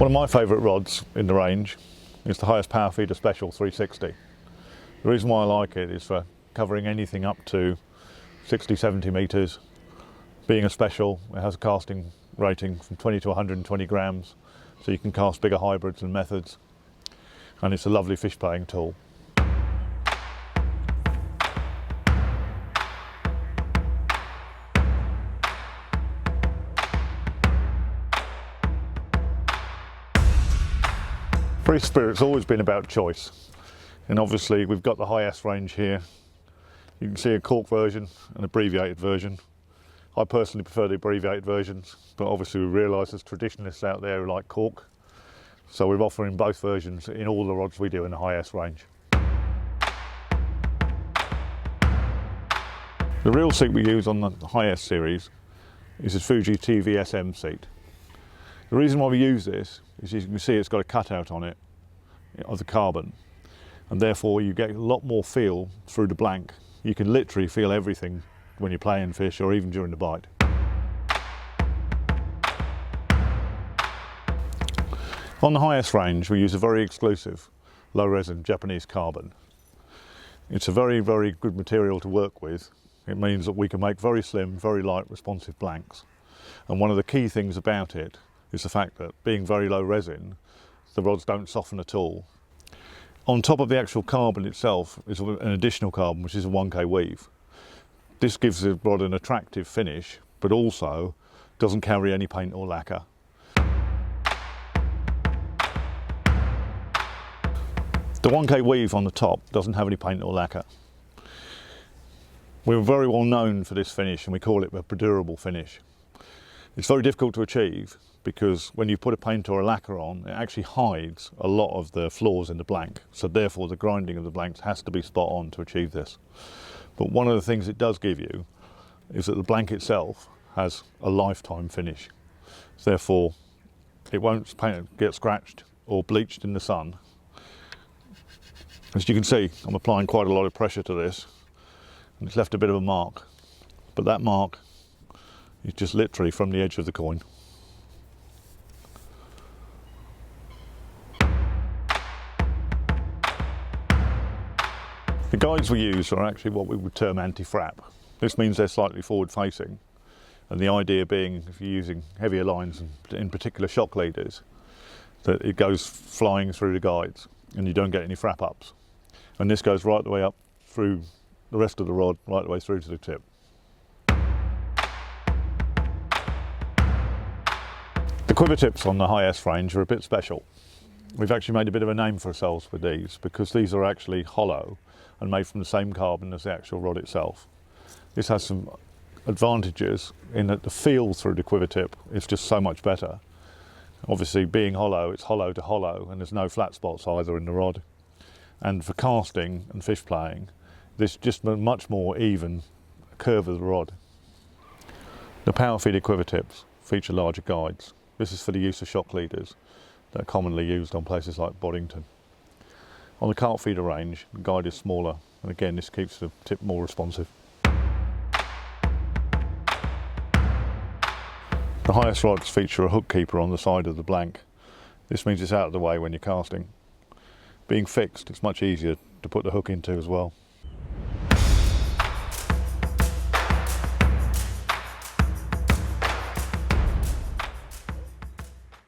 One of my favourite rods in the range is the Highest Power Feeder Special 360. The reason why I like it is for covering anything up to 60-70 metres. Being a special, it has a casting rating from 20 to 120 grams, so you can cast bigger hybrids and methods, and it's a lovely fish playing tool. Free Spirit's always been about choice, and obviously we've got the high S range here. You can see a cork version, an abbreviated version. I personally prefer the abbreviated versions, but obviously we realise there's traditionalists out there who like cork, so we're offering both versions in all the rods we do in the high S range. The reel seat we use on the high S series is a Fuji TV SM seat. The reason why we use this is, you can see, it's got a cutout on it of the carbon, and therefore you get a lot more feel through the blank. You can literally feel everything when you're playing fish or even during the bite. On the highest range we use a very exclusive low resin Japanese carbon. It's a very, very good material to work with. It means that we can make very slim, very light, responsive blanks. And one of the key things about it is the fact that, being very low resin, the rods don't soften at all. On top of the actual carbon itself is an additional carbon, which is a 1K weave. This gives the rod an attractive finish, but also doesn't carry any paint or lacquer. The 1K weave on the top doesn't have any paint or lacquer. We're very well known for this finish, and we call it a durable finish. It's very difficult to achieve because when you put a paint or a lacquer on, it actually hides a lot of the flaws in the blank. So therefore the grinding of the blanks has to be spot on to achieve this. But one of the things it does give you is that the blank itself has a lifetime finish. Therefore it won't get scratched or bleached in the sun. As you can see, I'm applying quite a lot of pressure to this, and it's left a bit of a mark. But that mark is just literally from the edge of the coin. The guides we use are actually what we would term anti-frap. This means they're slightly forward facing, and the idea being, if you're using heavier lines, and in particular shock leaders, that it goes flying through the guides and you don't get any frap ups. And this goes right the way up through the rest of the rod, right the way through to the tip. The quiver tips on the high S range are a bit special. We've actually made a bit of a name for ourselves with these, because these are actually hollow and made from the same carbon as the actual rod itself. This has some advantages in that the feel through the quiver tip is just so much better. Obviously, being hollow, it's hollow to hollow, and there's no flat spots either in the rod. And for casting and fish playing, there's just a much more even curve of the rod. The power feeder quiver tips feature larger guides. This is for the use of shock leaders that are commonly used on places like Boddington. On the carp feeder range, the guide is smaller, and again this keeps the tip more responsive. The highest rods feature a hook keeper on the side of the blank. This means it's out of the way when you're casting. Being fixed, it's much easier to put the hook into as well.